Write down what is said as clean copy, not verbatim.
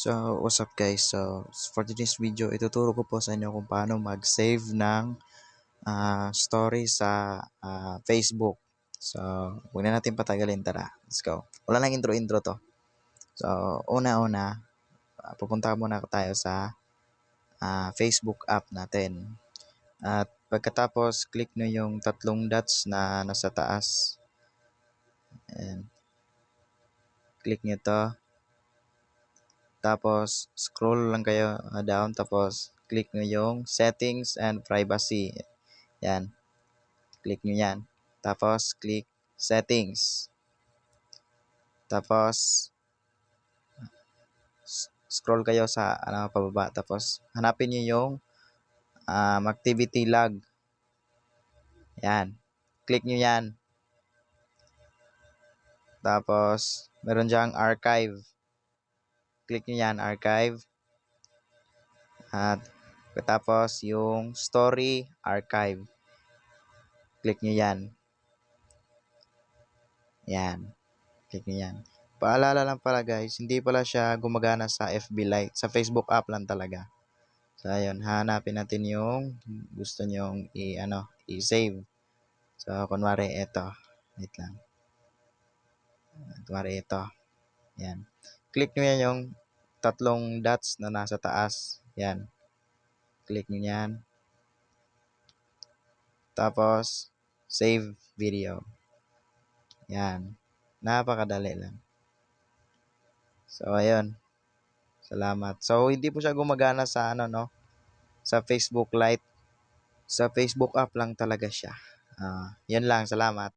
So, what's up guys? So, for today's video, ituturo ko po sa inyo kung paano mag-save ng story sa Facebook. So, huwag na natin patagalin. Tara, let's go. Wala lang intro-intro to. So, una-una, pupunta muna tayo sa Facebook app natin. At pagkatapos, click nyo yung tatlong dots na nasa taas. And, click nyo to. Tapos, scroll lang kayo down. Tapos, click nyo yung settings and privacy. Yan. Click nyo yan. Tapos, click settings. Tapos, scroll kayo sa pababa. Tapos, hanapin nyo yung activity log. Yan. Click nyo yan. Tapos, meron dyang archive. Click nyo yan, archive. At, tapos, yung story archive. Click nyo yan. Yan. Click nyo yan. Paalala lang pala guys, hindi pala siya gumagana sa FB Lite. Sa Facebook app lang talaga. So, ayun. Hanapin natin yung gusto nyong i-save. So, kunwari ito. Wait lang. Kunwari ito. Yan. Click nyo yan yung tatlong dots na nasa taas. Yan. Click nyo yan. Tapos, save video. Yan. Napakadali lang. So, ayun. Salamat. So, hindi po siya gumagana sa sa Facebook Lite. Sa Facebook app lang talaga siya. Yan lang. Salamat.